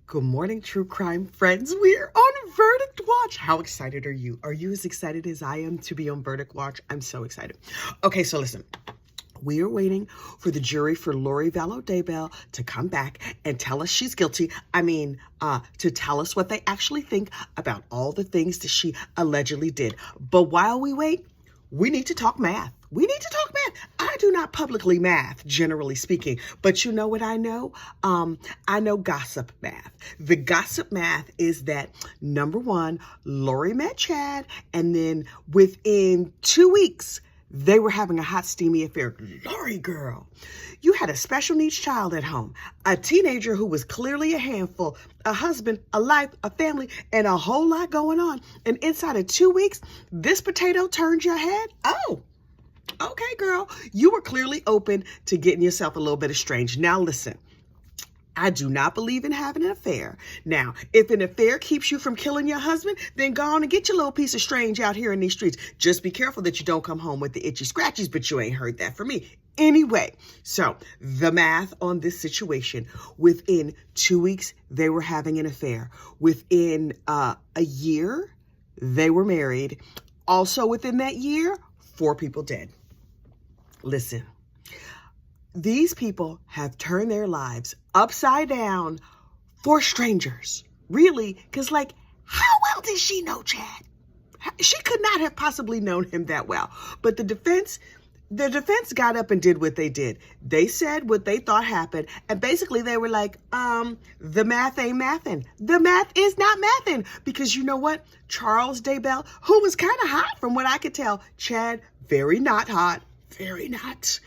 Good morning, true crime friends. We're on Verdict Watch. How excited are you? Are you as excited as I am to be on Verdict Watch? I'm so excited. Okay, so listen. We are waiting for the jury for Lori Vallow Daybell to come back and tell us she's guilty. To tell us what they actually think about all the things that she allegedly did. But while we wait, we need to talk math. We need to talk math. I do not publicly math, generally speaking, but you know what I know? I know gossip math. The gossip math is that, number one, Lori met Chad, and then within 2 weeks, they were having a hot, steamy affair. Lori, girl, you had a special needs child at home, a teenager who was clearly a handful, a husband, a life, a family, and a whole lot going on. And inside of 2 weeks, this potato turned your head? Oh, okay, girl. You were clearly open to getting yourself a little bit estranged. Now, listen. I do not believe in having an affair. Now, if an affair keeps you from killing your husband, then go on and get your little piece of strange out here in these streets. Just be careful that you don't come home with the itchy scratchies, but you ain't heard that from me. Anyway, so the math on this situation, within 2 weeks, they were having an affair. Within a year, they were married. Also within that year, 4 people dead. Listen. These people have turned their lives upside down for strangers. Really? Because, how well did she know Chad? She could not have possibly known him that well. But the defense got up and did what they did. They said what they thought happened. And basically they were like, the math ain't mathin'. The math is not mathin'. Because you know what? Charles Daybell, who was kind of hot from what I could tell. Chad, very not hot. Very not.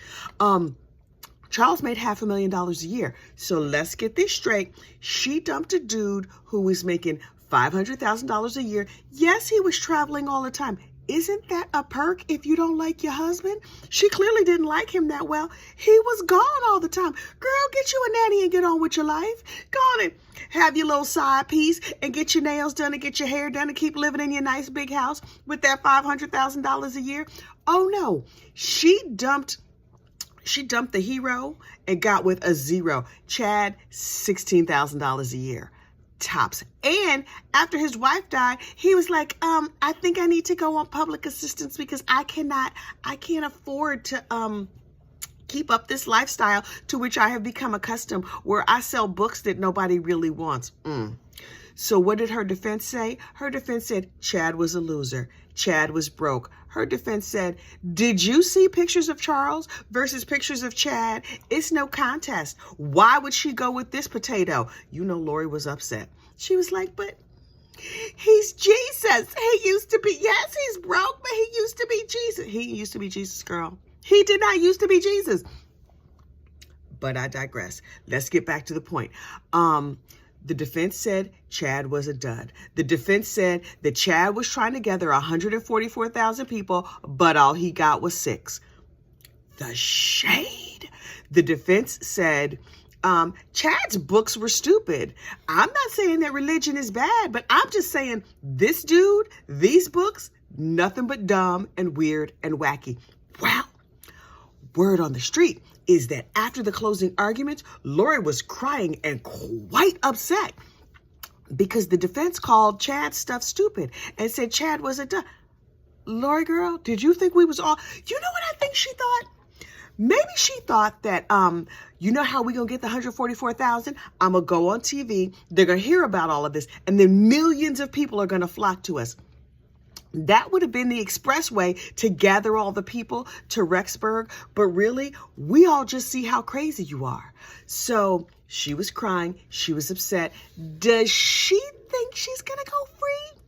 Charles made $500,000 a year. So let's get this straight. She dumped a dude who was making $500,000 a year. Yes, he was traveling all the time. Isn't that a perk if you don't like your husband? She clearly didn't like him that well. He was gone all the time. Girl, get you a nanny and get on with your life. Go on and have your little side piece and get your nails done and get your hair done and keep living in your nice big house with that $500,000 a year. Oh no, she dumped the hero and got with a zero. Chad, $16,000 a year. Tops. And after his wife died, he was like, I think I need to go on public assistance because I can't afford to keep up this lifestyle to which I have become accustomed, where I sell books that nobody really wants. So what did her defense say? Her defense said Chad was a loser. Chad was broke. Her defense said, did you see pictures of Charles versus pictures of Chad? It's no contest. Why would she go with this potato? You know, Lori was upset. She was like, but he's Jesus. He used to be, yes, he's broke, but he used to be Jesus. He used to be Jesus, girl. He did not used to be Jesus. But I digress. Let's get back to the point. The defense said Chad was a dud. The defense said that Chad was trying to gather 144,000 people, but all he got was 6. The shade. The defense said Chad's books were stupid. I'm not saying that religion is bad, but I'm just saying this dude, these books, nothing but dumb and weird and wacky. Wow. Word on the street is that after the closing arguments, Lori was crying and quite upset because the defense called Chad's stuff stupid and said Chad was a duh. Lori, girl, did you think we was all... You know what I think she thought? Maybe she thought that, you know how we gonna get the 144,000? I'm gonna go on TV, they're gonna hear about all of this, and then millions of people are gonna flock to us. That would have been the expressway to gather all the people to Rexburg. But really, we all just see how crazy you are. So she was crying. She was upset. Does she think she's going to go free?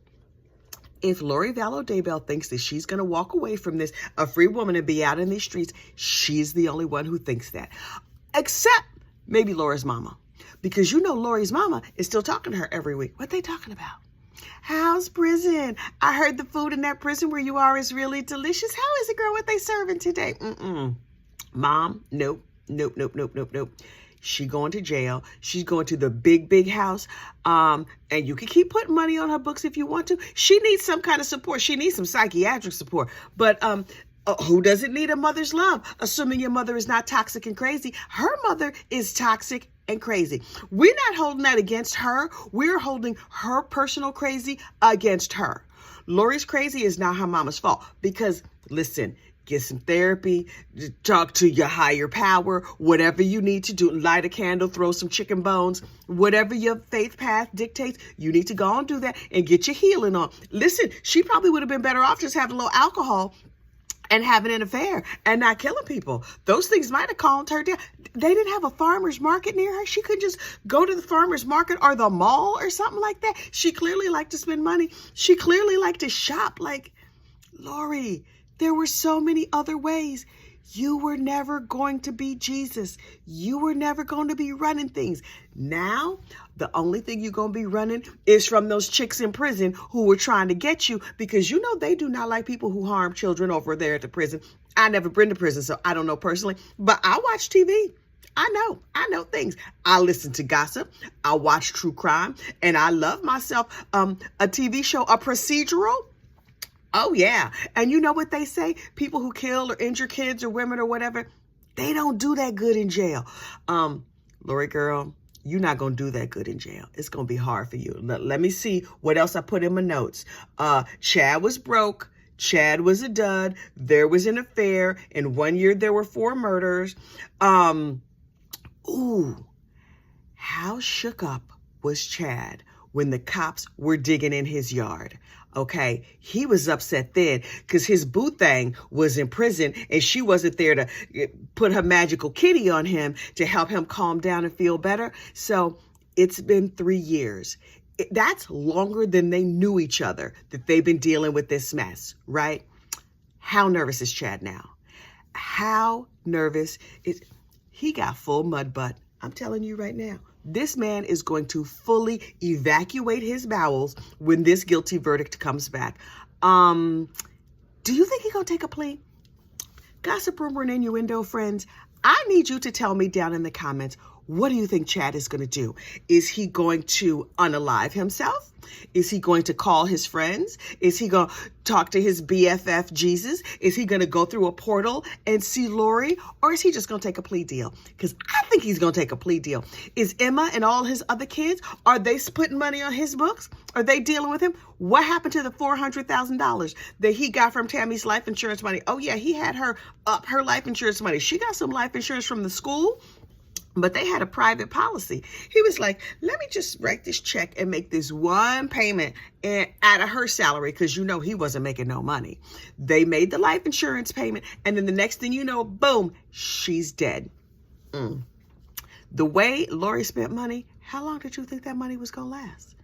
If Lori Vallow Daybell thinks that she's going to walk away from this, a free woman, and be out in these streets, she's the only one who thinks that. Except maybe Lori's mama. Because you know Lori's mama is still talking to her every week. What they talking about? How's prison? I heard the food in that prison where you are is really delicious. How is it, girl? What they serving today? Mom, nope. She going to jail. She's going to the big house. And you can keep putting money on her books if you want to. She needs some kind of support. She needs some psychiatric support. But who doesn't need a mother's love? Assuming your mother is not toxic and crazy. Her mother is toxic and crazy. We're not holding that against her. We're holding her personal crazy against her. Lori's crazy is not her mama's fault because, listen, get some therapy, talk to your higher power, whatever you need to do, light a candle, throw some chicken bones, whatever your faith path dictates, you need to go and do that and get your healing on. Listen, she probably would have been better off just having a little alcohol and having an affair and not killing people. Those things might have calmed her down. They didn't have a farmer's market near her. She couldn't just go to the farmer's market or the mall or something like that. She clearly liked to spend money. She clearly liked to shop. Like, Lori, there were so many other ways. You were never going to be Jesus. You were never going to be running things. Now, the only thing you're going to be running is from those chicks in prison who were trying to get you, because you know they do not like people who harm children over there at the prison. I never been to prison, so I don't know personally, but I watch TV. I know things. I listen to gossip. I watch true crime, and I love myself a TV show, a procedural. Oh, yeah. And you know what they say? People who kill or injure kids or women or whatever, they don't do that good in jail. Lori girl, you're not going to do that good in jail. It's going to be hard for you. Let me see what else I put in my notes. Chad was broke. Chad was a dud. There was an affair. In 1 year, there were 4 murders. How shook up was Chad when the cops were digging in his yard? Okay, he was upset then because his boo thing was in prison and she wasn't there to put her magical kitty on him to help him calm down and feel better. So it's been 3 years. That's longer than they knew each other, that they've been dealing with this mess, right? How nervous is Chad now? How nervous is he? Got full mud butt. I'm telling you right now. This man is going to fully evacuate his bowels when this guilty verdict comes back. Do you think he's going to take a plea? Gossip, rumor, and innuendo, friends, I need you to tell me down in the comments, what do you think Chad is going to do? Is he going to unalive himself? Is he going to call his friends? Is he going to talk to his BFF Jesus? Is he going to go through a portal and see Lori? Or is he just going to take a plea deal? Because I think he's going to take a plea deal. Is Emma and all his other kids, are they putting money on his books? Are they dealing with him? What happened to the $400,000 that he got from Tammy's life insurance money? Oh, yeah, he had her up her life insurance money. She got some life insurance from the school, but they had a private policy. He was like, let me just write this check and make this one payment out of her salary, because you know he wasn't making no money. They made the life insurance payment, and then the next thing you know, boom, she's dead. The way Lori spent money, how long did you think that money was going to last?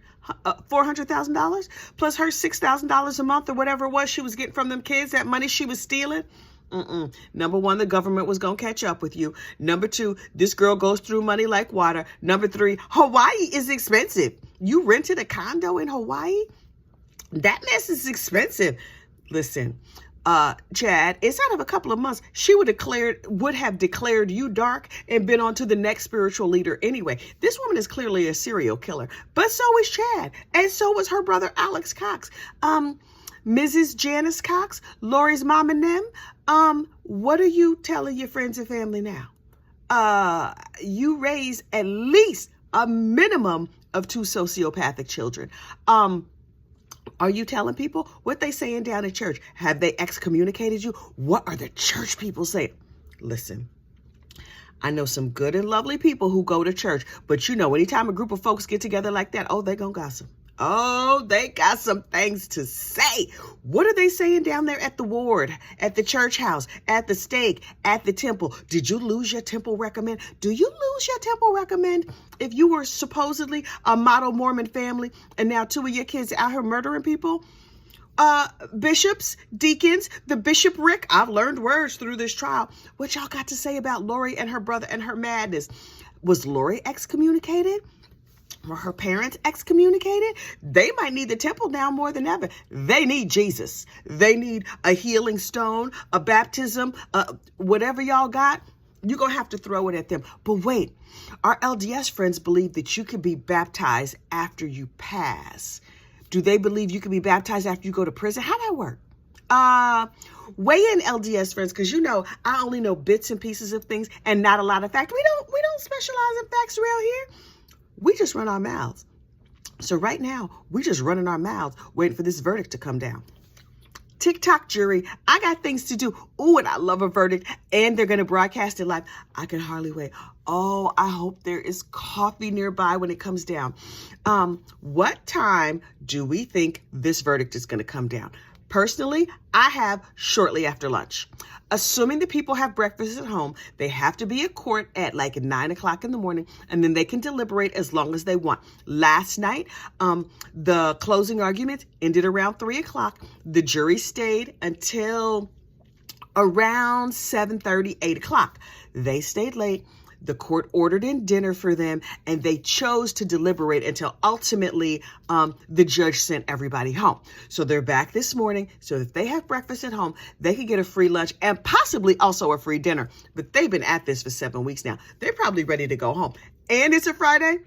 $400,000 plus her $6,000 a month or whatever it was she was getting from them kids, that money she was stealing. Number one, the government was going to catch up with you. Number two, this girl goes through money like water. Number three, Hawaii is expensive. You rented a condo in Hawaii? That mess is expensive. Listen, Chad, inside of a couple of months, she would have declared you dark and been on to the next spiritual leader anyway. This woman is clearly a serial killer, but so is Chad. And so was her brother, Alex Cox. Mrs. Janice Cox, Lori's mom and them. What are you telling your friends and family now? You raised at least a minimum of 2 sociopathic children. Are you telling people what they saying down at church? Have they excommunicated you? What are the church people saying? Listen, I know some good and lovely people who go to church, but you know, anytime a group of folks get together like that, oh, they gonna gossip. Oh, they got some things to say. What are they saying down there at the ward, at the church house, at the stake, at the temple? Did you lose your temple recommend? Do you lose your temple recommend if you were supposedly a model Mormon family and now 2 of your kids out here murdering people? Bishops, deacons, the bishopric. I've learned words through this trial. What y'all got to say about Lori and her brother and her madness? Was Lori excommunicated? Were her parents excommunicated? They might need the temple now more than ever. They need Jesus. They need a healing stone, a baptism, whatever y'all got. You're going to have to throw it at them. But wait, our LDS friends believe that you can be baptized after you pass. Do they believe you can be baptized after you go to prison? How'd that work? Weigh in, LDS friends, because you know I only know bits and pieces of things and not a lot of facts. We don't specialize in facts around here. We just run our mouths. So right now, we just running our mouths, waiting for this verdict to come down. TikTok jury, I got things to do. Ooh, and I love a verdict, and they're going to broadcast it live. I can hardly wait. Oh, I hope there is coffee nearby when it comes down. What time do we think this verdict is going to come down? Personally, I have shortly after lunch. Assuming the people have breakfast at home, they have to be at court at like 9 o'clock in the morning, and then they can deliberate as long as they want. Last night, the closing arguments ended around 3 o'clock. The jury stayed until around 7:30, 8 o'clock. They stayed late. The court ordered in dinner for them, and they chose to deliberate until ultimately the judge sent everybody home. So they're back this morning. So if they have breakfast at home, they could get a free lunch and possibly also a free dinner. But they've been at this for 7 weeks now. They're probably ready to go home. And it's a Friday,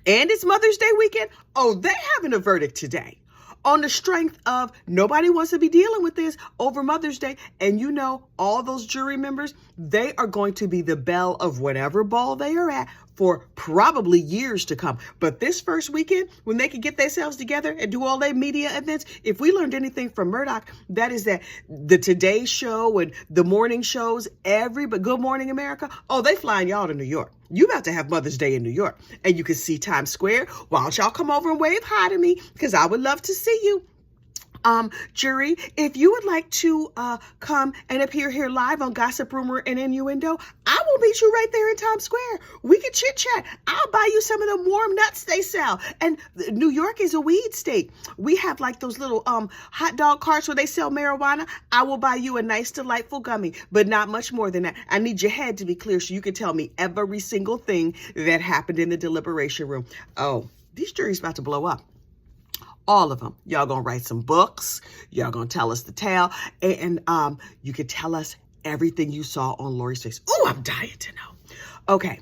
and it's Mother's Day weekend. Oh, they're having a verdict today. On the strength of nobody wants to be dealing with this over Mother's Day. And you know, all those jury members, they are going to be the belle of whatever ball they are at for probably years to come. But this first weekend, when they can get themselves together and do all their media events, if we learned anything from Murdoch, that is that the Today Show and the morning shows, but Good Morning America, oh, they flying y'all to New York. You about to have Mother's Day in New York, and you can see Times Square. Why don't y'all come over and wave hi to me? Because I would love to see you. Jury, if you would like to come and appear here live on Gossip, Rumor, and Innuendo, I will meet you right there in Times Square. We can chit chat. I'll buy you some of the warm nuts they sell. And New York is a weed state. We have like those little hot dog carts where they sell marijuana. I will buy you a nice, delightful gummy, but not much more than that. I need your head to be clear so you can tell me every single thing that happened in the deliberation room. Oh, these juries about to blow up. All of them. Y'all gonna write some books. Y'all gonna tell us the tale. And you can tell us everything you saw on Lori's face. Oh, I'm dying to know. Okay.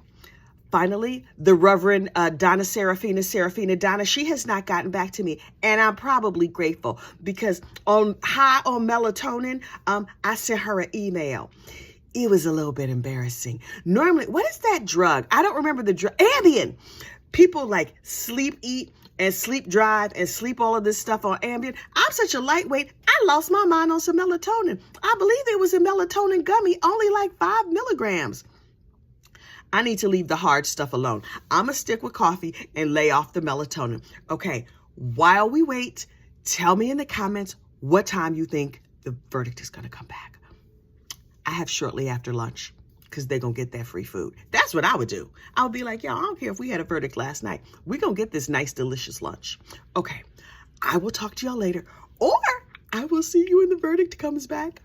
Finally, the Reverend Donna Serafina, she has not gotten back to me. And I'm probably grateful because high on melatonin, I sent her an email. It was a little bit embarrassing. Normally, what is that drug? I don't remember the drug. Ambien. People like sleep, eat, and sleep drive and sleep all of this stuff on Ambien. I'm such a lightweight, I lost my mind on some melatonin. I believe it was a melatonin gummy, only like 5 milligrams. I need to leave the hard stuff alone. I'm going to stick with coffee and lay off the melatonin. Okay, while we wait, tell me in the comments what time you think the verdict is going to come back. I have shortly after lunch, because they're going to get that free food. That's what I would do. I would be like, y'all, I don't care if we had a verdict last night. We're going to get this nice, delicious lunch. Okay, I will talk to y'all later, or I will see you when the verdict comes back.